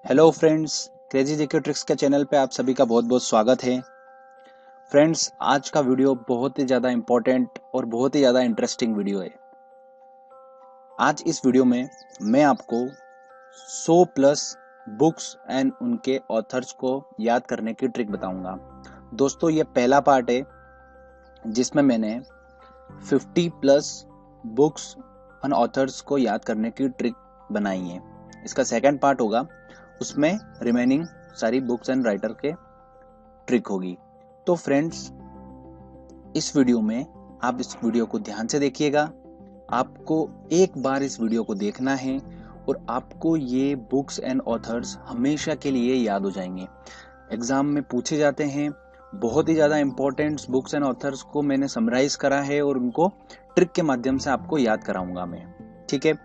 Hello friends, crazy GK tricks के channel पे आप सभी का बहुत बहुत स्वागत है। फ्रेंड्स, आज का वीडियो बहुत ही ज़्यादा इम्पोर्टेंट और बहुत ही ज़्यादा इंटरेस्टिंग वीडियो है। आज इस वीडियो में मैं आपको 100 प्लस बुक्स एंड उनके ऑथर्स को याद करने की ट्रिक बताऊंगा। दोस्तों, ये पहला पार्ट है जिसमें मैंने 50 प्लस बुक्स एंड ऑथर्स को याद करने की ट्रिक बनाई है। इसका सेकंड पार्ट होगा, उसमें रिमेनिंग सारी बुक्स एंड राइटर के ट्रिक होगी। तो फ्रेंड्स, इस वीडियो में आप इस वीडियो को ध्यान से देखिएगा। आपको एक बार इस वीडियो को देखना है और आपको ये बुक्स एंड ऑथर्स हमेशा के लिए याद हो जाएंगे। एग्जाम में पूछे जाते हैं। बहुत ही ज़्यादा इंपॉर्टेंट बुक्स एंड ऑथर्स को मैंने समराइज करा है और उनको ट्रिक के माध्यम से आपको याद कराऊंगा मैं। ठीक है,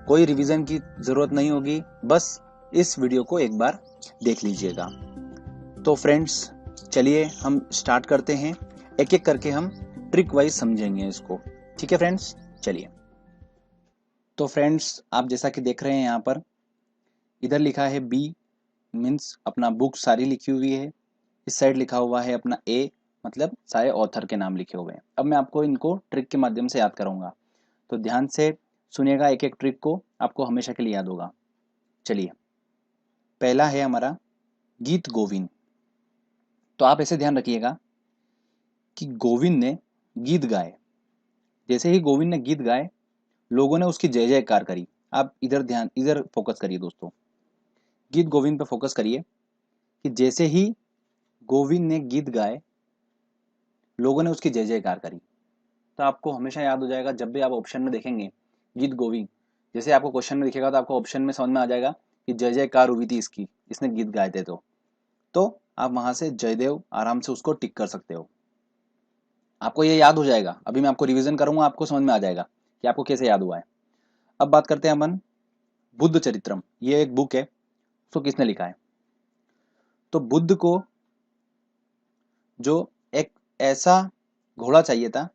कोई रिवीजन की ज़रूरत नहीं होगी, बस इस वीडियो को एक बार देख लीजिएगा। तो फ्रेंड्स, चलिए हम स्टार्ट करते हैं। एक एक करके हम ट्रिक वाइज समझेंगे इसको। ठीक है फ्रेंड्स, चलिए। तो फ्रेंड्स, आप जैसा कि देख रहे हैं यहाँ पर इधर लिखा है बी, मीन्स अपना बुक सारी लिखी हुई है। इस साइड लिखा हुआ है अपना ए, मतलब सारे ऑथर के नाम लिखे हुए हैं। अब मैं आपको इनको ट्रिक के माध्यम से याद कराऊंगा, तो ध्यान से सुनिएगा। एक एक ट्रिक को आपको हमेशा के लिए याद होगा। चलिए, पहला है हमारा गीत गोविंद। तो आप ऐसे ध्यान रखिएगा कि गोविंद ने गीत गाए। जैसे ही गोविंद ने गीत गाए, लोगों ने उसकी जय जयकार करी। आप इधर फोकस करिए दोस्तों, गीत गोविंद पे फोकस करिए कि जैसे ही गोविंद ने गीत गाए, लोगों ने उसकी जय जयकार करी। तो आपको हमेशा याद हो जाएगा जब भी आप ऑप्शन में देखेंगे गीत गोविंद, जैसे आपको क्वेश्चन में दिखेगा तो आपको ऑप्शन में समझ में आ जाएगा कि जय जयकार हुई थी इसकी, इसने गीत गाए थे। तो आप वहां से जयदेव आराम से उसको टिक कर सकते हो। आपको ये याद हो जाएगा। अभी मैं आपको रिवीजन करूंगा, आपको समझ में आ जाएगा कि आपको कैसे याद हुआ है। अब बात करते हैं अपन बुद्ध चरित्रम। ये एक बुक है, उसको किसने लिखा है? तो बुद्ध को जो एक ऐसा घोड़ा चाहिए था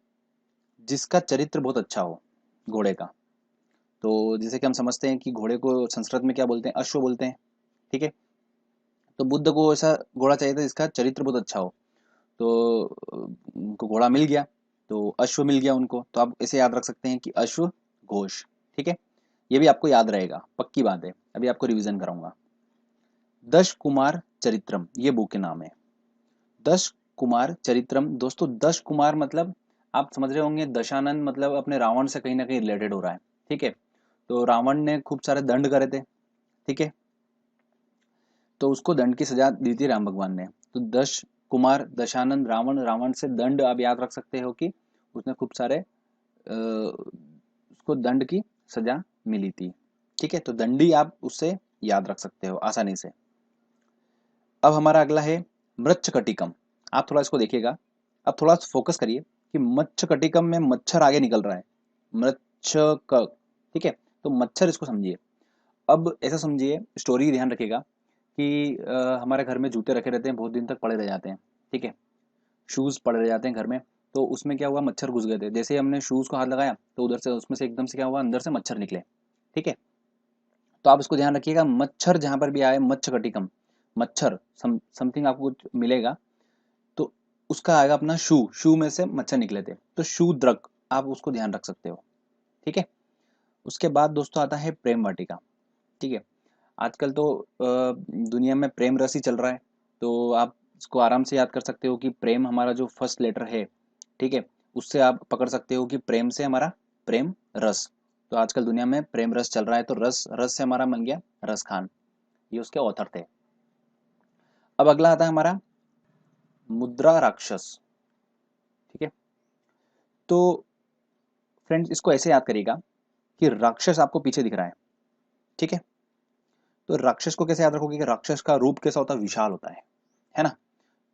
जिसका चरित्र बहुत अच्छा हो, घोड़े का। तो जैसे कि हम समझते हैं कि घोड़े को संस्कृत में क्या बोलते हैं? अश्व बोलते हैं। ठीक है, तो बुद्ध को ऐसा घोड़ा चाहिए था जिसका चरित्र बहुत अच्छा हो। तो उनको घोड़ा मिल गया, तो अश्व मिल गया उनको। तो आप इसे याद रख सकते हैं कि अश्व घोष। ठीक है, ये भी आपको याद रहेगा, पक्की बात है। अभी आपको रिवीजन कराऊंगा। दश कुमार चरित्रम, ये बुक के नाम है। दश कुमार चरित्रम। दोस्तों, दश कुमार मतलब आप समझ रहे होंगे, दशानन मतलब अपने रावण से कहीं ना कहीं रिलेटेड हो रहा है। ठीक है, तो रावण ने खूब सारे दंड करे थे। ठीक है, तो उसको दंड की सजा दी थी राम भगवान ने। तो दश कुमार, दशानन, रावण, रावण से दंड आप याद रख सकते हो कि उसने खूब सारे उसको दंड की सजा मिली थी। ठीक है, तो दंडी आप उससे याद रख सकते हो आसानी से। अब हमारा अगला है मृच्छकटिकम। आप थोड़ा इसको देखिएगा, अब थोड़ा फोकस करिए कि मच्छकटिकम में मच्छर आगे निकल रहा है। मृच्छक, ठीक है, तो मच्छर इसको समझिए। अब ऐसा समझिए, स्टोरी ध्यान रखिएगा कि हमारे घर में जूते रखे रहते हैं, बहुत दिन तक पड़े रह जाते हैं। ठीक है, शूज पड़े रह जाते हैं घर में। तो उसमें क्या हुआ, मच्छर घुस गए थे। जैसे ही हमने शूज को हाथ लगाया तो उधर से उसमें से एकदम से क्या हुआ, अंदर से मच्छर निकले। ठीक है, तो आप इसको ध्यान रखिएगा, मच्छर जहां पर भी आए, मच्छकटिकम, मच्छर समथिंग आपको कुछ मिलेगा तो उसका आएगा अपना शू, शू में से मच्छर निकले थे, तो शूद्रक, आप उसको ध्यान रख सकते हो। ठीक है, उसके बाद दोस्तों आता है प्रेम वाटिका। ठीक है, आजकल तो दुनिया में प्रेम रस ही चल रहा है। तो आप इसको आराम से याद कर सकते हो कि प्रेम हमारा जो फर्स्ट लेटर है, ठीक है, उससे आप पकड़ सकते हो कि प्रेम से हमारा प्रेम रस। तो आजकल दुनिया में प्रेम रस चल रहा है, तो रस, रस से हमारा बन गया रस खान। ये उसके ऑथर थे। अब अगला आता है हमारा मुद्रा राक्षस। ठीक है, तो फ्रेंड्स, इसको ऐसे याद करिएगा कि राक्षस आपको पीछे दिख रहा है। ठीक है, तो राक्षस को कैसे याद रखोगे कि राक्षस का रूप कैसा होता है? विशाल होता है ना?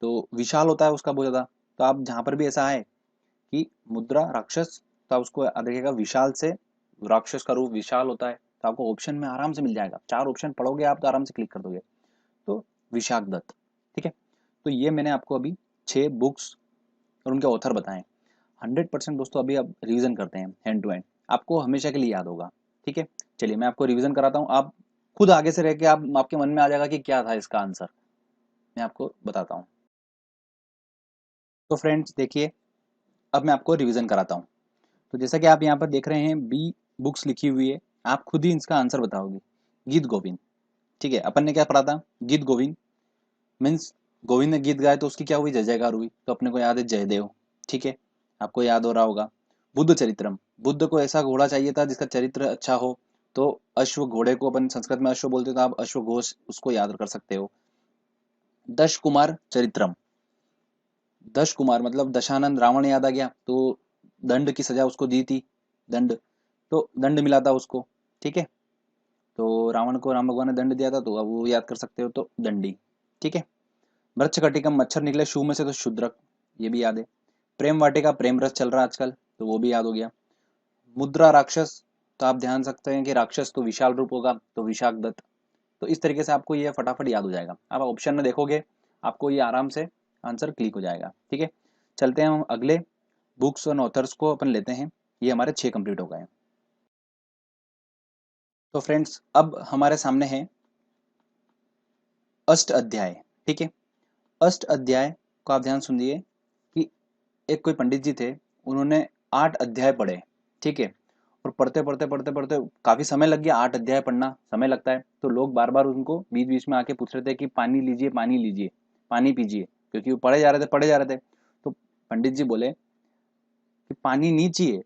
तो विशाल होता है उसका बहुत ज्यादा। तो आप जहां पर भी ऐसा है कि मुद्रा राक्षस, तो आप उसको याद रखिएगा विशाल से। राक्षस का रूप विशाल होता है, तो आपको ऑप्शन में आराम से मिल जाएगा। 4 ऑप्शन पढ़ोगे आप तो आराम से क्लिक कर दोगे। तो विशाख दत्त। ठीक है, तो ये मैंने आपको अभी 6 बुक्स और उनके ऑथर बताएं। 100% दोस्तों, अभी आप रिवीजन करते हैं हैंड टू हैंड, आपको हमेशा के लिए याद होगा। ठीक है, चलिए मैं आपको रिवीजन कराता हूँ। आप खुद आगे से रह के आप आपके मन में आ जाएगा कि क्या था इसका आंसर। मैं आपको बताता हूँ। तो फ्रेंड्स देखिए, अब मैं आपको रिवीजन कराता हूँ। तो जैसा कि आप यहाँ पर देख रहे हैं, बी बुक्स लिखी हुई है, आप खुद ही इसका आंसर बताओगे। गीत गोविंद, ठीक है। अपन ने क्या पढ़ा था, गीत गोविंद मीन्स गोविंद ने गीत गाए तो उसकी क्या हुई, जय जयकार हुई, तो अपने को याद है जयदेव, ठीक है, आपको याद हो रहा होगा। बुद्ध चरित्रम, बुद्ध को ऐसा घोड़ा चाहिए था जिसका चरित्र अच्छा हो, तो अश्व, घोड़े को अपन संस्कृत में अश्व बोलते, तो आप अश्वघोष उसको याद कर सकते हो। दश कुमार चरित्रम, दश कुमार मतलब दशानंद, रावण याद आ गया, तो दंड की सजा उसको दी थी, दंड, तो दंड मिला था उसको, ठीक है। तो रावण को राम भगवान ने दंड दिया था, तो अब वो याद कर सकते हो, तो दंडी, ठीक है। वृक्ष कटिकम, मच्छर निकले शू में से तो शूद्रक, ये भी याद है। प्रेम वाटिका, प्रेम रस चल रहा है आजकल, तो वो भी याद हो गया। मुद्रा राक्षस, तो आप ध्यान सकते हैं कि राक्षस तो विशाल रूप होगा, तो विशाख दत्त। तो इस तरीके से आपको ये फटाफट याद हो जाएगा। आप ऑप्शन में देखोगे, आपको ये आराम से आंसर क्लिक हो जाएगा, ठीक है। चलते हैं हम अगले बुक्स और ऑथर्स को अपन लेते हैं। ये हमारे 6 कंप्लीट हो गए हैं। तो फ्रेंड्स अब हमारे सामने है अष्ट अध्याय, ठीक है। अष्ट अध्याय को आप ध्यान सुनिए कि एक कोई पंडित जी थे, उन्होंने 8 अध्याय पढ़े, ठीक है। और पढ़ते पढ़ते पढ़ते पढ़ते काफी समय लग गया, 8 अध्याय पढ़ना समय लगता है, तो लोग बार बार उनको बीच बीच में आके पूछ रहे थे कि पानी लीजिए, पानी लीजिए, पानी पीजिए, क्योंकि वो पढ़े जा रहे थे, पढ़े जा रहे थे। तो पंडित जी बोले कि पानी नहीं चाहिए,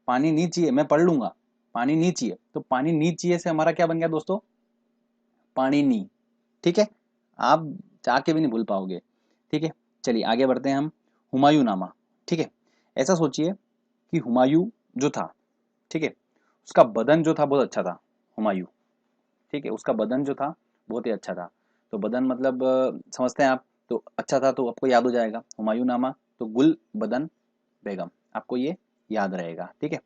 पानी नहीं चाहिए, मैं पढ़ लूंगा, पानी नहीं चाहिए। तो पानी नहीं चाहिए से हमारा क्या बन गया दोस्तों, पानी नी, ठीक है। आप चाह के भी नहीं भूल पाओगे, ठीक है। चलिए आगे बढ़ते हैं हम। हुमायूं नामा, ठीक है। ऐसा सोचिए कि हुमायूं जो था, ठीक है, उसका बदन जो था बहुत अच्छा था, हुमायूं, ठीक है, उसका बदन जो था बहुत ही अच्छा था। तो बदन मतलब समझते हैं आप, तो अच्छा था, तो आपको याद हो जाएगा हुमायूं नामा, तो गुल बदन बेगम, आपको ये याद रहेगा, ठीक है।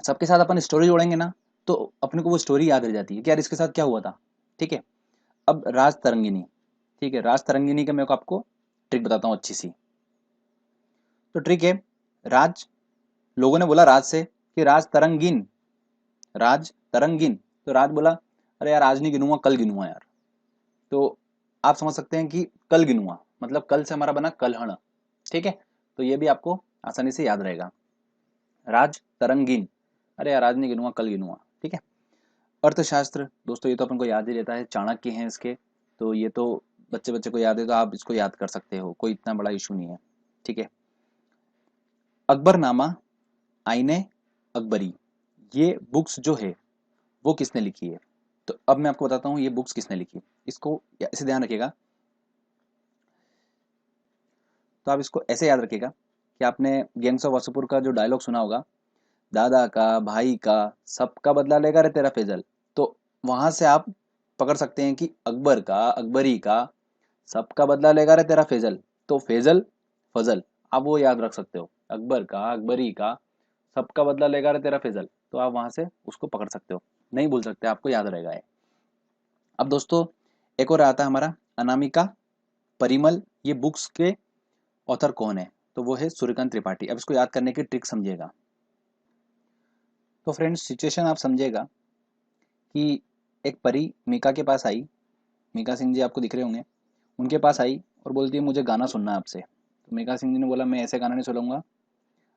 सबके साथ अपन स्टोरी जोड़ेंगे ना, तो अपने को वो स्टोरी याद रह जाती है कि यार इसके साथ क्या हुआ था, ठीक है। अब राज तरंगिनी, ठीक है, राज तरंगिनी का मैं को आपको ट्रिक बताता हूँ अच्छी सी। तो ट्रिक है, राज, लोगों ने बोला राज से कि राज तरंगिन, राज तरंगिन, तो राज बोला अरे यार आज नहीं गिनूंगा, कल गिनूंगा यार। तो आप समझ सकते हैं कि कल गिनूंगा मतलब कल से हमारा बना कलहण, ठीक है। तो ये भी आपको आसानी से याद रहेगा, राज तरंगिन, अरे यार आज नहीं गिनूंगा, कल गिनूंगा, ठीक है। अर्थशास्त्र दोस्तों, ये तो अपन को याद ही रहता है, चाणक्य हैं इसके, तो ये तो बच्चे बच्चे को याद है, तो आप इसको याद कर सकते हो, कोई इतना बड़ा इशू नहीं है, ठीक है। अकबरनामा, आईने अकबरी, ये बुक्स जो है वो किसने लिखी है। तो अब मैं आपको बताता हूँ ये बुक्स किसने लिखी, इसको ऐसे ध्यान रखिएगा। तो आप इसको ऐसे याद रखिएगा कि आपने गैंग्स ऑफ वासेपुर का जो डायलॉग सुना होगा, दादा का, भाई का, सबका बदला लेगा रे तेरा फैजल। तो वहां से आप पकड़ सकते हैं कि अकबर का, अकबरी का, सबका बदला लेगा रे तेरा फैजल, तो फैजल, फजल, आप वो याद रख सकते हो, अकबर का, अकबरी का, सबका बदला लेगा रे तेरा फैजल, तो आप वहां से उसको पकड़ सकते हो, नहीं भूल सकते, आपको याद रहेगा ये। अब दोस्तों एक और आता है हमारा अनामिका परिमल, ये बुक्स के ऑथर कौन है, तो वो है सूर्यकांत त्रिपाठी। अब इसको याद करने की ट्रिक समझिएगा। तो फ्रेंड्स सिचुएशन आप समझिएगा कि एक परी मीका के पास आई, मीका सिंह जी आपको दिख रहे होंगे, उनके पास आई और बोलती है मुझे गाना सुनना है आपसे। तो मीका सिंह जी ने बोला मैं ऐसे गाना नहीं सुनाऊंगा,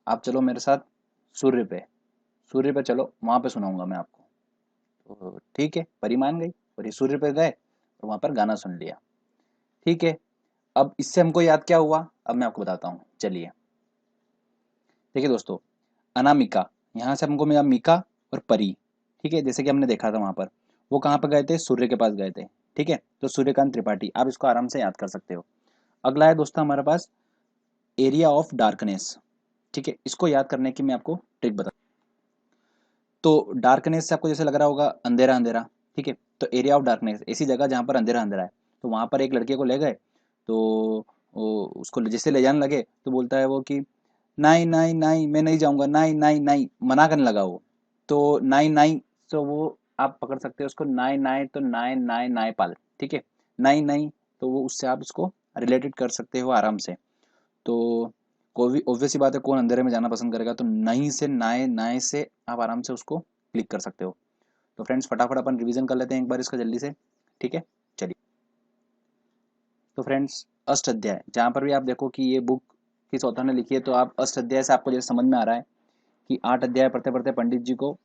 आप चलो मेरे साथ सूर्य पे, सूर्य पे चलो, वहां पे सुनाऊंगा मैं आपको। तो ठीक है, परी मान गई और ये सूर्य पे गए और वहां पर गाना सुन लिया, ठीक है। अब इससे हमको याद क्या हुआ, अब मैं आपको बताता हूँ, चलिए। देखिए दोस्तों, अनामिका, यहाँ से हमको मिला मीका और परी, ठीक है, जैसे कि हमने देखा था वहां पर, वो कहाँ पर गए थे, सूर्य के पास गए थे, ठीक है। तो सूर्यकांत त्रिपाठी, आप इसको आराम से याद कर सकते हो। अगला है दोस्तों हमारे पास एरिया ऑफ डार्कनेस, ठीक है, इसको याद करने की मैं आपको ट्रिक बता। तो डार्कनेस से आपको जैसे लग रहा होगा अंधेरा अंधेरा, ठीक है, तो एरिया ऑफ डार्कनेस ऐसी जगह जहाँ पर अंधेरा अंधेरा है। तो वहां पर एक लड़के को ले गए, तो उसको जैसे ले जाने लगे तो बोलता है वो कि नहीं नहीं नहीं मैं नहीं जाऊंगा, नहीं नहीं नहीं, मना करने लगा वो। तो नाई नाई, तो वो आप पकड़ सकते हो उसको, नाई नाई तो नाई नाई नाई पाल, ठीक है, नाई नाई, तो वो उससे आप इसको रिलेटेड कर सकते हो आराम से। तो कोई भी ऑब्वियस सी बात है, कौन अंधेरे में जाना पसंद करेगा, तो नहीं से नाए, नाए से आप आराम से उसको क्लिक कर सकते हो। तो फ्रेंड्स फटाफट अपन रिवीजन कर लेते हैं एक बार इसका जल्दी से, ठीक है। चलिए, तो फ्रेंड्स अष्ट अध्याय, जहाँ पर भी आप देखो कि ये बुक किस ऑथर ने लिखी है, तो आप अष्ट अध्याय से आपको जैसे समझ में आ रहा है कि 8 अध्याय पढ़ते पढ़ते पंडित जी को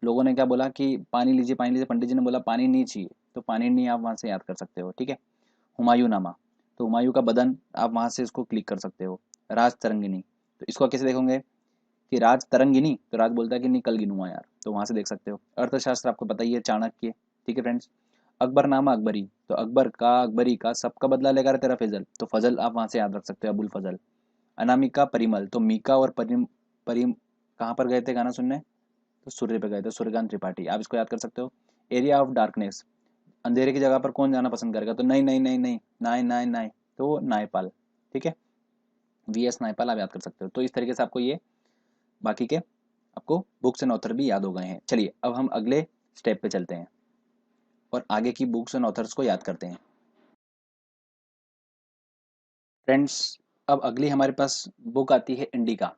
लोगों ने क्या बोला कि पानी लीजिए पानी लीजिए, पंडित जी ने बोला पानी नहीं चाहिए, तो पानी नहीं आप वहां से याद कर सकते हो, ठीक है। हुमायूं नामा, तो हुमायूं का बदन आप वहां से इसको क्लिक कर सकते हो। राज तरंगिनी, तो इसको कैसे देखोगे कि राज तरंगिनी, तो राज बोलता है कि नहीं कल गिनूंगा यार, तो वहां से देख सकते हो। अर्थशास्त्र आपको पता ही है, चाणक्य, ठीक है फ्रेंड्स। अकबरनामा अकबरी, तो अकबर का अकबरी का सबका बदला लेगा रे तेरा फजल, तो फजल आप वहां से याद रख सकते हो, अबुल फजल। अनामिका परिमल, तो मीका और परिम कहाँ पर गए थे गाना सुनने, तो सूर्य पे गए थे, सूर्यकांत त्रिपाठी, आप इसको याद कर सकते हो। एरिया ऑफ डार्कनेस, अंधेरे की जगह पर कौन जाना पसंद करेगा, तो नहीं नहीं नहीं नहीं नाई नाई नाई, तो वो नायपाल, ठीक है। वीएस नायपाल आप याद कर सकते हो। तो इस तरीके से आपको ये बाकी के आपको बुक्स एंड ऑथर भी याद हो गए हैं। चलिए अब हम अगले स्टेप पे चलते हैं और आगे की बुक्स एंड ऑथर्स को याद करते हैं। फ्रेंड्स अब अगली हमारे पास बुक आती है इंडिका।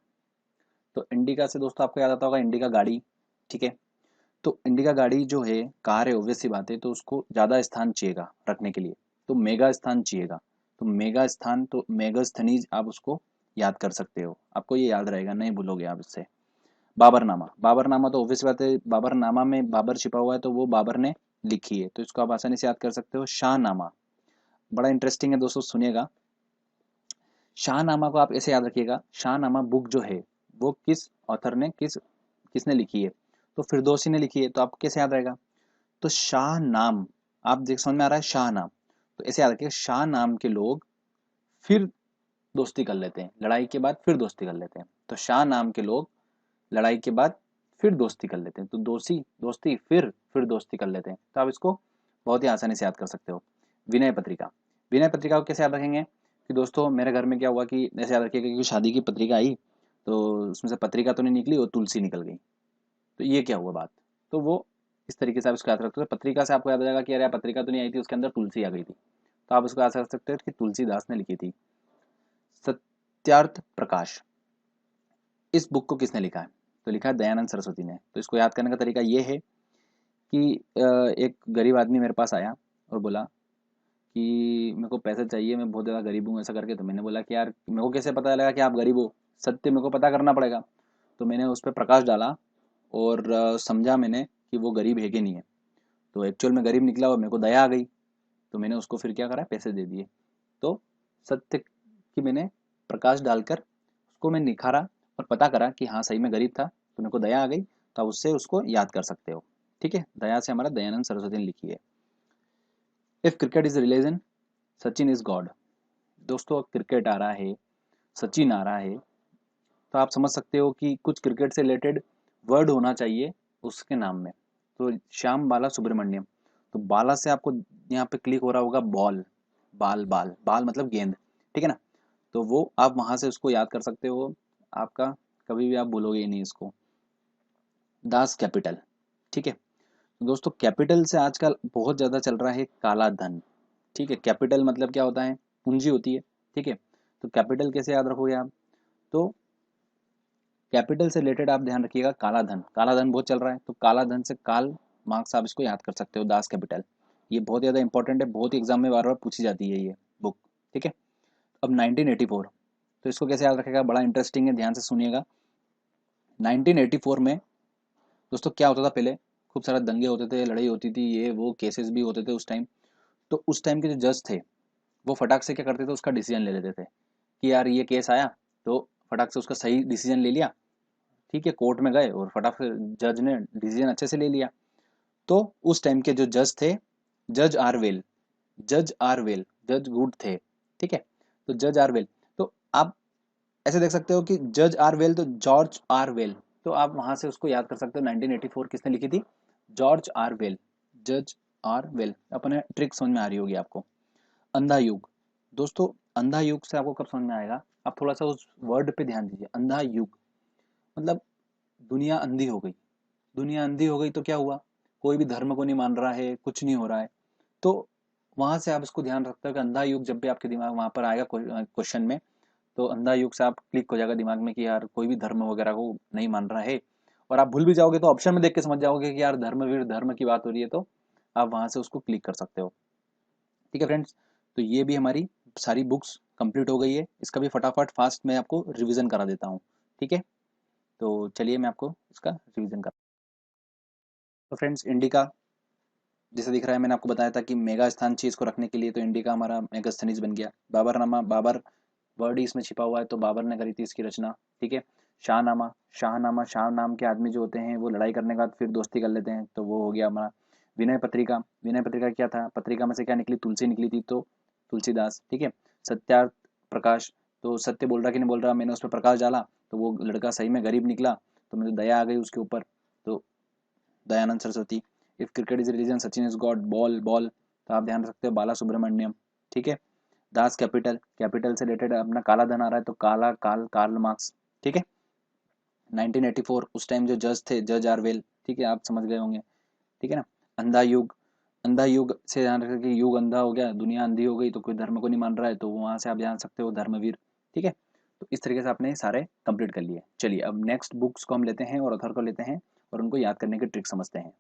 तो इंडिका से दोस्तों आपको याद आता होगा इंडिका गाड़ी, ठीक है। तो इंडिका गाड़ी जो है कार है, ऑब्वियस सी बात है, तो उसको ज़्यादा स्थान चाहिएगा रखने के लिए, तो मेगा स्थान चाहिएगा। तो मेगा स्थान, तो मेगास्थनीज आप उसको याद कर सकते हो, आपको ये याद रहेगा, नहीं भूलोगे आप इससे। बाबरनामा, बाबरनामा तो ऑब्वियस बात है, बाबरनामा में बाबर छिपा हुआ है, तो वो बाबर ने लिखी है, तो इसको आप आसानी से याद कर सकते हो। शाहनामा, बड़ा इंटरेस्टिंग है दोस्तों, सुनिएगा। शाहनामा को आप ऐसे याद रखिएगा, शाहनामा बुक जो है वो किस ऑथर ने किसने लिखी है, तो फिरदौसी ने लिखी है, तो आपको कैसे याद रहेगा, तो शाह नाम, आप देख समझ में आ रहा है, शाह नाम, तो ऐसे याद रखिए, शाह नाम के लोग फिर दोस्ती कर लेते हैं, लड़ाई के बाद फिर दोस्ती कर लेते हैं, तो शाह नाम के लोग लड़ाई के बाद फिर दोस्ती कर लेते हैं, तो दोस्ती दोस्ती फिर दोस्ती कर लेते हैं, तो आप इसको बहुत ही आसानी से याद कर सकते हो। विनय पत्रिका, विनय पत्रिका को कैसे याद रखेंगे कि दोस्तों मेरे घर में क्या हुआ कि ऐसे याद रखिएगा कि शादी की पत्रिका आई, तो उसमें से पत्रिका तो नहीं निकली, वो तुलसी निकल गई, तो ये क्या हुआ बात, तो वो इस तरीके से आप इसको याद रखते हो। पत्रिका से आपको याद आ जाएगा कि अरे पत्रिका तो नहीं आई थी, उसके अंदर तुलसी आ गई थी, तो आप इसको याद कर सकते हो कि तुलसीदास ने लिखी थी। सत्यार्थ प्रकाश, इस बुक को किसने लिखा है, तो लिखा है दयानंद सरस्वती ने। तो इसको याद करने का तरीका ये है कि एक गरीब आदमी मेरे पास आया और बोला कि मेरे को पैसे चाहिए, मैं बहुत ज़्यादा गरीब हूँ, ऐसा करके। तो मैंने बोला कि यार मेरे को कैसे पता चलेगा कि आप गरीब हो, सत्य मेरे को पता करना पड़ेगा। तो मैंने उस पर प्रकाश डाला और समझा मैंने कि वो गरीब है कि नहीं है, तो एक्चुअल में गरीब निकला और मेरे को दया आ गई, तो मैंने उसको फिर क्या करा, पैसे दे दिए। तो सत्य की मैंने प्रकाश डालकर उसको मैं निखारा और पता करा कि हाँ सही में गरीब था, तो मेरे को दया आ गई, तो आप उससे उसको याद कर सकते हो, ठीक है। दया से हमारा दयानंद सरस्वती ने लिखी है। If cricket is religion, Sachin is God, दोस्तों क्रिकेट आ रहा है, सचिन आ रहा है, तो आप समझ सकते हो कि कुछ क्रिकेट से रिलेटेड वर्ड होना चाहिए उसके नाम में। तो श्याम बाला सुब्रमण्यम, तो बाला से आपको यहाँ पे क्लिक हो रहा होगा बॉल, बाल बाल बाल मतलब गेंद, ठीक है ना। तो वो आप वहां से उसको याद कर सकते हो, आपका कभी भी आप भूलोगे ही नहीं इसको। दास कैपिटल, ठीक है। तो दोस्तों कैपिटल से आजकल बहुत ज्यादा चल रहा है काला धन, ठीक है। कैपिटल मतलब क्या होता है, पूंजी होती है, ठीक है। तो कैपिटल कैसे याद रखोगे आप, तो कैपिटल से रिलेटेड आप ध्यान रखिएगा, काला धन, काला धन बहुत चल रहा है, तो काला धन से काल मार्क्स आप इसको याद कर सकते हो, दास कैपिटल। ये बहुत ज़्यादा इंपॉर्टेंट है, बहुत ही एग्जाम में बार बार पूछी जाती है ये बुक, ठीक है। अब 1984, तो इसको कैसे याद रखेगा, बड़ा इंटरेस्टिंग है, ध्यान से सुनिएगा। 1984 में दोस्तों क्या होता था, पहले खूब सारा दंगे होते थे, लड़ाई होती थी, ये वो केसेस भी होते थे उस टाइम। तो उस टाइम के जो जज थे वो फटाक से क्या करते थे, उसका डिसीजन ले लेते थे कि यार ये केस आया, तो फटाक से उसका सही डिसीजन ले लिया, ठीक है। कोर्ट में गए और फटाफट जज ने डिसीजन अच्छे से ले लिया। तो उस टाइम के जो जज थे, जज आरवेल, जज आरवेल, जज गुड थे, ठीक है। तो जज आरवेल, तो आप ऐसे देख सकते हो कि जज आरवेल, तो जॉर्ज आरवेल, तो आप वहां से उसको याद कर सकते हो। 1984 किसने लिखी थी, जॉर्ज आरवेल, जज आरवेल। अपने ट्रिक समझ में आ रही होगी आपको। अंधा युग, दोस्तों अंधा युग से आपको कब समझ में आएगा, आप थोड़ा सा उस वर्ड पे ध्यान दीजिए। अंधा युग मतलब दुनिया अंधी हो गई, दुनिया अंधी हो गई तो क्या हुआ, कोई भी धर्म को नहीं मान रहा है, कुछ नहीं हो रहा है। तो वहां से आप इसको ध्यान रखते हो कि अंधा युग जब भी आपके दिमाग वहां पर आएगा क्वेश्चन में, तो अंधा युग से आप क्लिक हो जाएगा दिमाग में कि यार कोई भी धर्म वगैरह को नहीं मान रहा है, और आप भूल भी जाओगे तो ऑप्शन में देख के समझ जाओगे कि यार धर्मवीर धर्म की बात हो रही है, तो आप वहां से उसको क्लिक कर सकते हो। ठीक है फ्रेंड्स, तो ये भी हमारी सारी बुक्स कंप्लीट हो गई है। इसका भी फटाफट फास्ट मैं आपको रिवीजन करा देता हूँ। ठीक है, तो चलिए मैं आपको इसका रिवीजन करा। तो फ्रेंड्स, इंडिका जैसे दिख रहा है, मैंने आपको बताया था कि मेगा स्थान चाहिए इसको रखने के लिए, तो इंडिका हमारा मेगा खनिज बन गया। बाबरनामा, बाबर वर्ड ही इसमें छिपा हुआ है, तो बाबर ने करी थी इसकी रचना। ठीक है, शाहनामा, शाहनामा, शाह नाम के आदमी जो होते हैं वो लड़ाई करने के बाद फिर दोस्ती कर लेते हैं, तो वो हो गया हमारा। विनय पत्रिका, विनय पत्रिका क्या था, पत्रिका में से क्या निकली, तुलसी निकली थी, तो तुलसीदास। ठीक है, सत्यार्थ प्रकाश, तो सत्य बोल रहा कि नहीं बोल रहा, मैंने उस पर प्रकाश डाला, तो वो लड़का सही में गरीब निकला, तो मुझे दया आ गई उसके ऊपर, तो Dayanand Saraswati. If cricket is religion, Sachin is God, ball ball, तो आप ध्यान रख सकते हो बाला सुब्रमण्यम। ठीक है, दास कैपिटल, कैपिटल से रिलेटेड अपना काला धन आ रहा है, तो काला काल कार्ल मार्क्स। ठीक है, 1984 उस टाइम जो जज थे, जज आरवेल। ठीक है, आप समझ गए होंगे। ठीक है ना, अंधा युग, अंधा युग से ध्यान रखें कि युग अंधा हो गया, दुनिया अंधी हो गई, तो कोई धर्म को नहीं मान रहा है, तो वहां से आप जान सकते हो धर्मवीर। ठीक है, तो इस तरीके से आपने सारे कंप्लीट कर लिए। चलिए अब नेक्स्ट बुक्स को हम लेते हैं और अथर को लेते हैं और उनको याद करने की ट्रिक समझते हैं।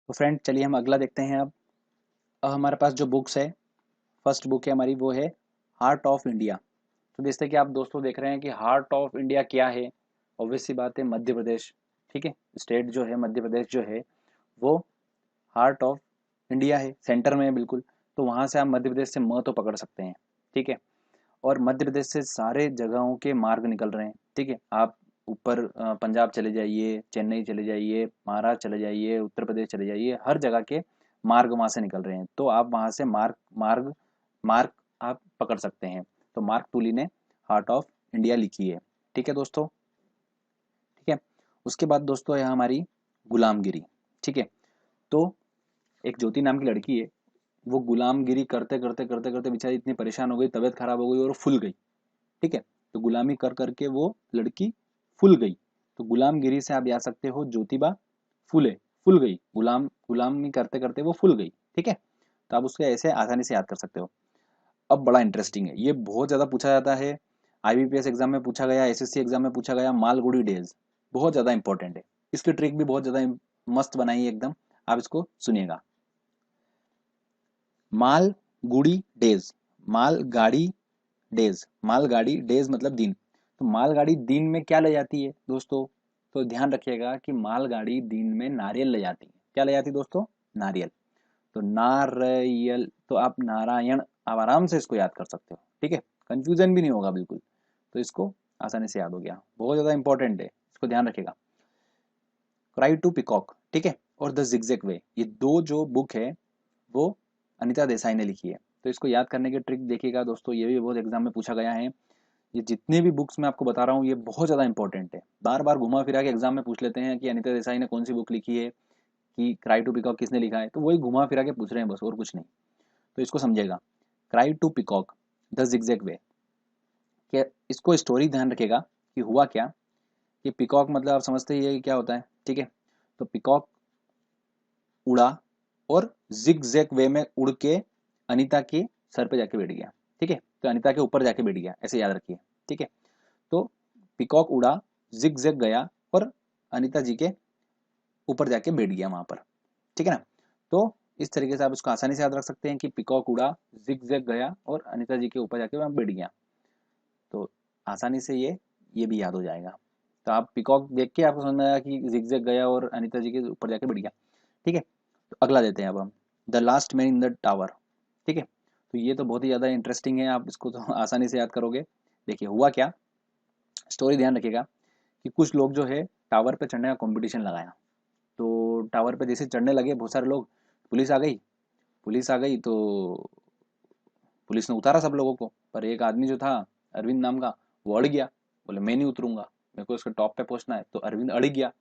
तो फ्रेंड चलिए हम अगला देखते हैं। अब हमारे पास जो बुक्स है, फर्स्ट बुक है हमारी, वो है हार्ट ऑफ इंडिया। तो जैसे कि आप दोस्तों देख रहे हैं कि हार्ट ऑफ इंडिया क्या है, ऑब्वियस सी बात है मध्य प्रदेश। ठीक है, स्टेट जो है मध्य प्रदेश जो है वो हार्ट ऑफ इंडिया है, सेंटर में है बिल्कुल। तो वहां से आप मध्य प्रदेश से म तो पकड़ सकते हैं। ठीक है, और मध्य प्रदेश से सारे जगहों के मार्ग निकल रहे हैं। ठीक है, आप ऊपर पंजाब चले जाइए, चेन्नई चले जाइए, महाराष्ट्र चले जाइए, उत्तर प्रदेश चले जाइए, हर जगह के मार्ग वहां से निकल रहे हैं, तो आप वहां से मार्ग मार्ग मार्ग आप पकड़ सकते हैं। तो मार्क टूली ने हार्ट ऑफ इंडिया लिखी है। ठीक है दोस्तों, ठीक है। उसके बाद दोस्तों है हमारी गुलामगिरी। ठीक है, तो एक ज्योति नाम की लड़की है, वो गुलामगिरी करते करते करते करते बेचारी इतनी परेशान हो गई, तबीयत खराब हो गई और फूल गई। ठीक है, तो गुलामी कर करके वो लड़की फूल गई, तो गुलामगिरी से आप याद सकते हो ज्योतिबा फूले, फूल गई, गुलामी करते करते वो फूल गई। ठीक है, तो आप उसको ऐसे आसानी से याद कर सकते हो। अब बड़ा इंटरेस्टिंग है, ये बहुत ज्यादा पूछा जाता है, आईबीपीएस एग्जाम में पूछा गया, एसएससी एग्जाम में पूछा गया, मालगुडी डेज, बहुत ज्यादा इंपॉर्टेंट है। इसकी ट्रिक भी बहुत ज्यादा मस्त बनाई है एकदम, आप इसको सुनिएगा। मालगुडी डेज, मालगाड़ी डेज, मालगाड़ी डेज मतलब दिन, तो मालगाड़ी दिन में क्या ले जाती है दोस्तों, तो ध्यान रखिएगा कि मालगाड़ी दिन में नारियल ले जाती है। क्या ले जाती है दोस्तों, नारियल। तो नारियल, तो आप नारायण, आप आराम से इसको याद कर सकते हो। ठीक है, कंफ्यूजन भी नहीं होगा बिल्कुल, तो इसको आसानी से याद हो गया, बहुत ज्यादा इंपॉर्टेंट है, इसको ध्यान रखिएगा। क्राई टू पिकॉक, ठीक है, और द जिगजैग वे, ये दो जो बुक है वो अनिता देसाई ने लिखी है। तो इसको याद करने की ट्रिक देखिएगा दोस्तों, ये भी बहुत एग्जाम में पूछा गया है। ये जितने भी बुक्स मैं आपको बता रहा हूँ ये बहुत ज़्यादा इंपॉर्टेंट है, बार बार घुमा फिरा के एग्जाम में पूछ लेते हैं कि अनिता देसाई ने कौन सी बुक लिखी है, कि क्राई टू पिकॉक किसने लिखा है, तो वही घुमा फिरा के पूछ रहे हैं बस, और कुछ नहीं। तो इसको समझेगा, cry to peacock the zigzag way, कि इसको स्टोरी ध्यान रखेगा कि हुआ क्या। ये पिकॉक मतलब आप समझते ही है कि क्या होता है। ठीक है, तो पिकॉक उड़ा और जिग जैग वे में उड़ के अनीता के सर पे जाके बैठ गया। ठीक है, तो अनीता के ऊपर जाके बैठ गया, ऐसे याद रखिए। ठीक है, तो पिकॉक उड़ा, जिग जैग गया और अनीता जी के ऊपर जाके बैठ गया वहां पर। ठीक है ना, तो इस तरीके से आप इसको आसानी से याद रख सकते हैं कि पिकॉक उड़ा, जिग जैग गया और अनीता जी के ऊपर जाके वहां बैठ गया, तो आसानी से ये भी याद हो जाएगा। तो आप पिकॉक देख के आपको समझ में आया कि जिग जैग गया और अनीता जी के ऊपर जाके बैठ गया। ठीक है, तो अगला देते हैं अब हम, the last man in the tower. ठीक है, तो ये तो बहुत ही ज़्यादा इंटरेस्टिंग है, आप इसको तो आसानी से याद करोगे। देखिए हुआ क्या, स्टोरी ध्यान रखिएगा कि कुछ लोग जो है टावर पे चढ़ने का कंपटीशन लगाया, तो टावर पे जैसे चढ़ने लगे बहुत सारे लोग, पुलिस आ गई, पुलिस आ गई, तो पुलिस ने उतारा सब लोगों को, पर एक आदमी जो था अरविंद नाम का, वो अड़ गया, बोले मैं नहीं उतरूंगा, मेरे को इसके टॉप पे पहुंचना है, तो अरविंद अड़ गया,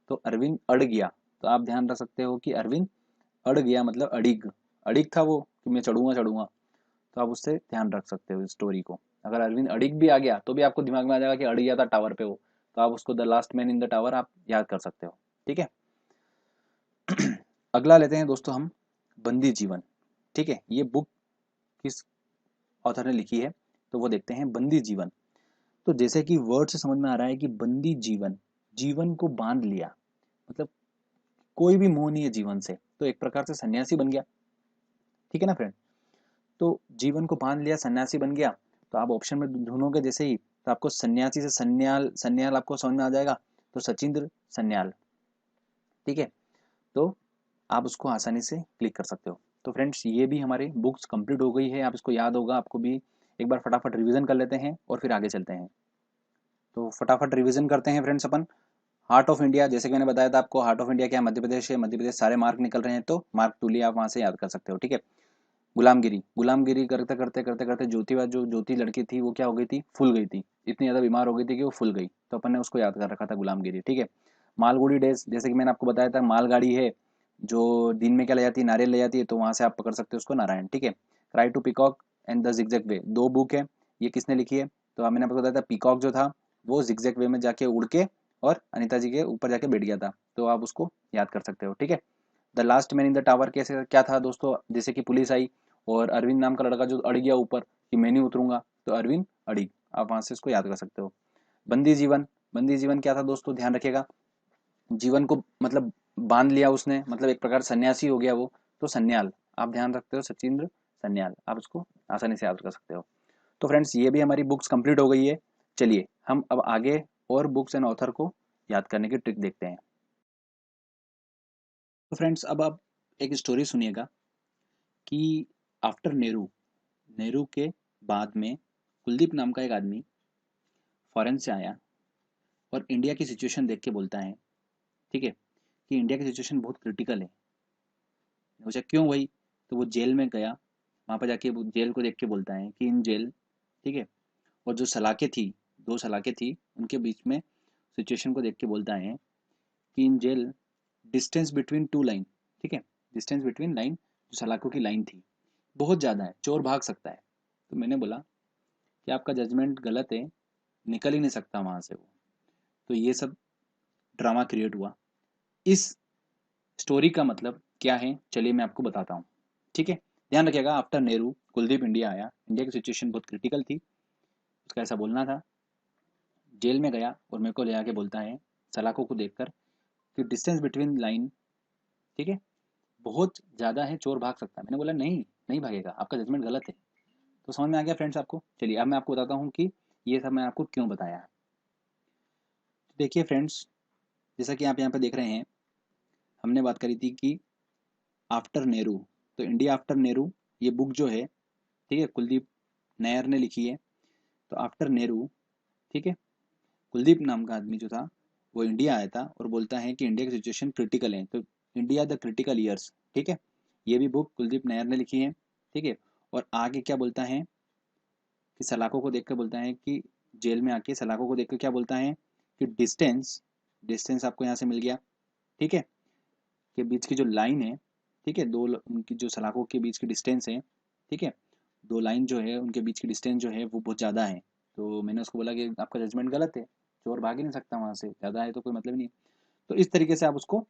तो अरविंद अड़ गया, तो आप ध्यान रख सकते हो कि अरविंद अड़ गया मतलब अड़िग, अड़िग था वो कि मैं चढ़ूंगा चढ़ूंगा, तो आप उससे ध्यान रख सकते हो इस स्टोरी को। अगर अरविंद अड़िग भी आ गया तो भी आपको दिमाग में आ जाएगा कि अड़ गया था टावर पे वो, तो आप उसको the last man in the tower आप याद कर सकते हो। ठीक है, अगला लेते हैं दोस्तों हम, बंदी जीवन। ठीक है, ये बुक किस ऑथर ने लिखी है, तो वो देखते हैं, बंदी जीवन। तो जैसे कि वर्ड से समझ में आ रहा है कि बंदी जीवन, जीवन को बांध लिया, मतलब कोई भी मोह नहीं है जीवन से, तो एक प्रकार से सन्यासी बन गया। ठीक है ना फ्रेंड? तो जीवन को बांध लिया, सन्यासी बन गया। तो आप ऑप्शन में ढूंढोगे जैसे ही, तो आपको सन्यासी से सन्याल, सन्याल आपको समझ में आ जाएगा, तो सचिंद्र सन्याल। ठीक है, तो आप उसको आसानी से क्लिक कर सकते हो। तो फ्रेंड्स, ये भी हमारी बुक्स कंप्लीट हो गई है, आप इसको याद होगा आपको भी। एक बार फटाफट रिवीजन कर लेते हैं और फिर आगे चलते हैं। तो फटाफट रिवीजन करते हैं friends upon. Heart of India, जैसे कि मैंने बताया था आपको, हार्ट ऑफ इंडिया क्या है, मध्य प्रदेश है। मध्य प्रदेश सारे मार्क निकल रहे हैं, तो मार्क टू लिए आप वहां से याद कर सकते हो। ठीक है, गुलामगिरी, गुलामगिरी करते करते करते करते ज्योतिबा, जो ज्योति लड़की थी, वो क्या हो गई थी, फूल गई थी, इतनी ज्यादा बीमार हो गई थी कि वो फूल गई, तो अपन ने उसको याद कर रखा था, गुलामगिरी। ठीक है, मालगुड़ी डेज, जैसे कि मैंने आपको बताया था, मालगाड़ी है जो दिन में क्या ले जाती है, नारियल ले जाती है, तो वहां से आप पकड़ सकते हो उसको, नारायण। ठीक है, cry to peacock and the zigzag way, दो बुक है, ये किसने लिखी है, तो मैंने आपको बताया था पीकॉक जो था वो जिगजैग वे में जाके उड़ के और अनिता जी के ऊपर जाके बैठ गया था, तो आप उसको याद कर सकते हो। ठीक है, the last man in the tower कैसे क्या था दोस्तों, जैसे कि पुलिस आई और अरविंद नाम का लड़का जो अड़ गया ऊपर कि मैं नहीं उतरूंगा, तो अरविंद अड़ी, आप वहां से इसको याद कर सकते हो। बंदी जीवन, बंदी जीवन क्या था दोस्तों, ध्यान रखिएगा, जीवन को मतलब बांध लिया उसने, मतलब एक प्रकार सन्यासी हो गया वो, तो सन्याल, आप ध्यान रखते हो, सचिंद्र सन्याल, आप उसको आसानी से याद कर सकते हो। तो फ्रेंड्स, ये भी हमारी बुक्स कंप्लीट हो गई है। चलिए हम अब आगे और बुक्स एंड ऑथर को याद करने की ट्रिक देखते हैं। तो फ्रेंड्स, अब आप एक स्टोरी सुनिएगा कि आफ्टर नेहरू, नेहरू के बाद में कुलदीप नाम का एक आदमी फॉरेन से आया और इंडिया की सिचुएशन देख के बोलता है, ठीक है, कि इंडिया की सिचुएशन बहुत क्रिटिकल है। पूछा क्यों भाई, तो वो जेल में गया, वहां पर जाके वो जेल को देख के बोलता है कि इन जेल, ठीक है, और जो सलाखें थी, दो सलाखें थी, उनके बीच में सिचुएशन को देख के बोलता है कि in jail distance between two line, ठीक है, डिस्टेंस बिटवीन लाइन, जो सलाखों की लाइन थी, बहुत ज़्यादा है, चोर भाग सकता है। तो मैंने बोला कि आपका जजमेंट गलत है, निकल ही नहीं सकता वहां से वो। तो ये सब ड्रामा क्रिएट हुआ। इस स्टोरी का मतलब क्या है, चलिए मैं आपको बताता हूँ। ठीक है, ध्यान रखिएगा, आफ्टर नेहरू कुलदीप इंडिया आया, इंडिया की सिचुएशन बहुत क्रिटिकल थी, उसका ऐसा बोलना था। जेल में गया और मेरे को ले आके बोलता है सलाखों को देखकर कि डिस्टेंस बिटवीन लाइन, ठीक है, बहुत ज़्यादा है, चोर भाग सकता है। मैंने बोला नहीं, नहीं भागेगा, आपका जजमेंट गलत है। तो समझ में आ गया फ्रेंड्स आपको? चलिए अब मैं आपको बताता हूँ कि ये सब मैं आपको क्यों बताया है। तो देखिए फ्रेंड्स, जैसा कि आप यहाँ पे देख रहे हैं, हमने बात करी थी कि आफ्टर नेहरू, तो इंडिया आफ्टर नेहरू, ये बुक जो है, ठीक है, कुलदीप नैयर ने लिखी है। तो आफ्टर नेहरू, ठीक है, कुलदीप नाम का आदमी जो था वो इंडिया आया था और बोलता है कि इंडिया की सिचुएशन क्रिटिकल है, तो इंडिया द क्रिटिकल ईयर्स, ठीक है, ये भी बुक कुलदीप नैयर ने लिखी है। ठीक है, और आगे क्या बोलता है कि सलाखों को देख कर बोलता है कि जेल में आके सलाखों को देख कर क्या बोलता है कि डिस्टेंस, डिस्टेंस आपको यहाँ से मिल गया, ठीक है, के बीच की जो लाइन है, ठीक है, उनकी जो सलाखों के बीच की डिस्टेंस है, ठीक है, दो लाइन जो है उनके बीच की डिस्टेंस जो है वो बहुत ज़्यादा है। तो मैंने उसको बोला कि आपका जजमेंट गलत है, चोर भाग ही नहीं सकता वहाँ से, ज़्यादा है तो कोई मतलब नहीं। तो इस तरीके से आप उसको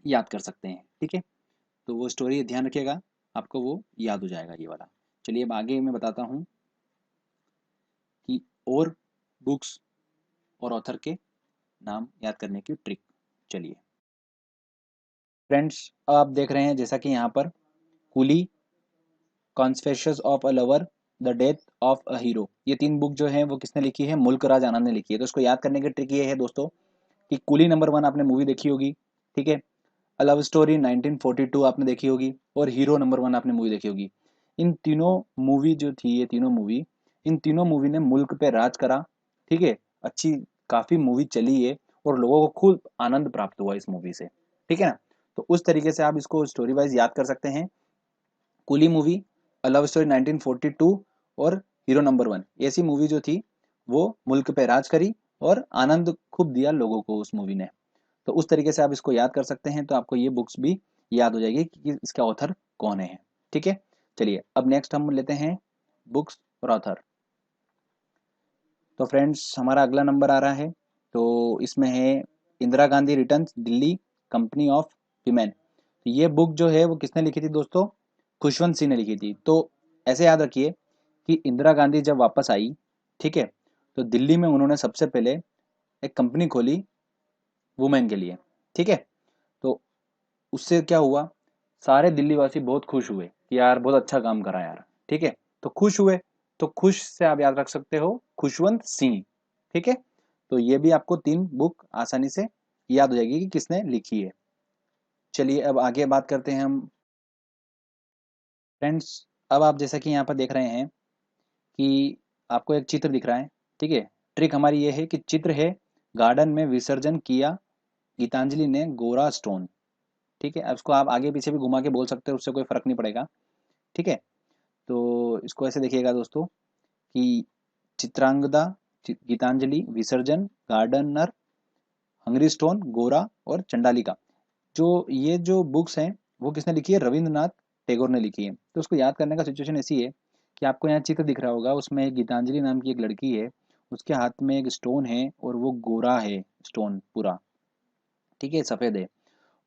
याद कर सकते हैं। ठीक है, तो वो स्टोरी ध्यान रखिएगा, आपको वो याद हो जाएगा ये वाला। चलिए अब आगे मैं बताता हूँ कि और बुक्स और ऑथर के नाम याद करने की ट्रिक। चलिए फ्रेंड्स, अब आप देख रहे हैं जैसा कि यहाँ पर coolie, confessions of a lover, the death of a hero, ये तीन बुक जो है वो किसने लिखी है, मुल्क राज आनंद ने लिखी है। तो इसको याद करने की ट्रिक ये है दोस्तों कि कूली नंबर वन आपने मूवी देखी होगी, ठीक है, अ लव स्टोरी 1942 आपने देखी होगी, और हीरो नंबर वन आपने मूवी देखी होगी। इन तीनों मूवी जो थी, ये तीनों मूवी, इन तीनों मूवी ने मुल्क पे राज करा, ठीक है, अच्छी काफी मूवी चली है और लोगों को खूब आनंद प्राप्त हुआ इस मूवी से। ठीक है ना? तो उस तरीके से आप इसको स्टोरी वाइज याद कर सकते हैं। Coolie movie, a love story 1942 और हीरो नंबर वन, ऐसी मूवी जो थी वो मुल्क पे राज करी और आनंद खूब दिया लोगों को उस मूवी ने। तो उस तरीके से आप इसको याद कर सकते हैं, तो आपको ये बुक्स भी याद हो जाएगी कि इसका ऑथर कौन है। ठीक है, चलिए अब नेक्स्ट हम लेते हैं बुक्स और ऑथर। तो फ्रेंड्स, हमारा अगला नंबर आ रहा है, तो इसमें है Indira Gandhi returns Delhi, company of women. तो ये बुक जो है वो किसने लिखी थी दोस्तों, खुशवंत सिंह ने लिखी थी। तो ऐसे याद रखिए कि इंदिरा गांधी जब वापस आई, ठीक है, तो दिल्ली में उन्होंने सबसे पहले एक कंपनी खोली वुमेन के लिए, ठीक है। तो उससे क्या हुआ, सारे दिल्ली वासी बहुत खुश हुए कि यार बहुत अच्छा काम करा यार, ठीक है। तो खुश हुए, तो खुश से आप याद रख सकते हो खुशवंत सिंह, ठीक है। तो ये भी आपको 3 बुक आसानी से याद हो जाएगी कि किसने लिखी है। चलिए अब आगे बात करते हैं हम। फ्रेंड्स, अब आप जैसा कि यहाँ पर देख रहे हैं कि आपको एक चित्र दिख रहा है, ठीक है। ट्रिक हमारी ये है कि चित्र है गार्डन में विसर्जन किया गीतांजलि ने गोरा स्टोन, ठीक है। अब इसको आप आगे पीछे भी घुमा के बोल सकते हो, उससे कोई फर्क नहीं पड़ेगा, ठीक है। तो इसको ऐसे देखिएगा दोस्तों कि चित्रांगदा, गीतांजलि, विसर्जन, गार्डनर, हंगरी स्टोन, गोरा और चंडालिका, जो ये जो बुक्स हैं वो किसने लिखी है, रविंद्रनाथ टैगोर ने लिखी है। तो उसको याद करने का सिचुएशन ऐसी है कि आपको यहाँ चित्र दिख रहा होगा, उसमें एक गीतांजलि नाम की एक लड़की है, उसके हाथ में एक स्टोन है और वो गोरा है स्टोन पूरा, ठीक है, सफेद है।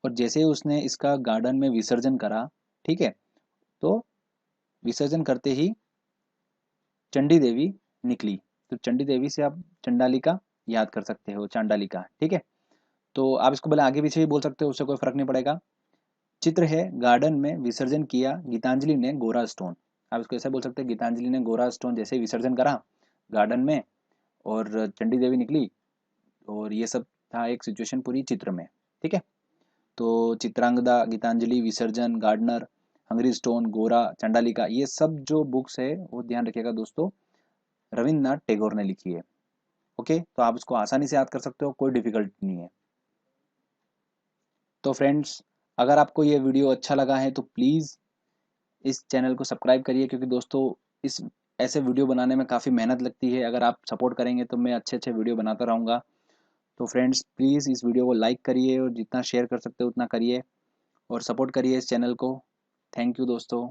और जैसे ही उसने इसका गार्डन में विसर्जन करा, ठीक है, तो विसर्जन करते ही चंडी देवी निकली। तो चंडी देवी से आप चंडालिका याद कर सकते हो, चांडालिका, ठीक है। तो आप इसको भले आगे पीछे भी बोल सकते हो, उससे कोई फर्क नहीं पड़ेगा। चित्र है गार्डन में विसर्जन किया गीतांजलि ने गोरा स्टोन, आप इसको ऐसा बोल सकते हैं गीतांजलि ने गोरा स्टोन जैसे ही विसर्जन करा गार्डन में और चंडी देवी निकली, और ये सब था एक सिचुएशन पूरी चित्र में, ठीक है। तो चित्रांगदा, गीतांजलि, विसर्जन, गार्डनर, हंगरी स्टोन, गोरा, चंडालिका, ये सब जो बुक्स है वो ध्यान रखिएगा दोस्तों, रविन्द्रनाथ टैगोर ने लिखी है। ओके, तो आप इसको आसानी से याद कर सकते हो, कोई डिफिकल्ट नहीं है। तो फ्रेंड्स, अगर आपको ये वीडियो अच्छा लगा है तो प्लीज़ इस चैनल को सब्सक्राइब करिए, क्योंकि दोस्तों इस ऐसे वीडियो बनाने में काफ़ी मेहनत लगती है। अगर आप सपोर्ट करेंगे तो मैं अच्छे अच्छे वीडियो बनाता रहूँगा। तो फ्रेंड्स प्लीज़ इस वीडियो को लाइक करिए और जितना शेयर कर सकते हो उतना करिए और सपोर्ट करिए इस चैनल को। थैंक यू दोस्तों।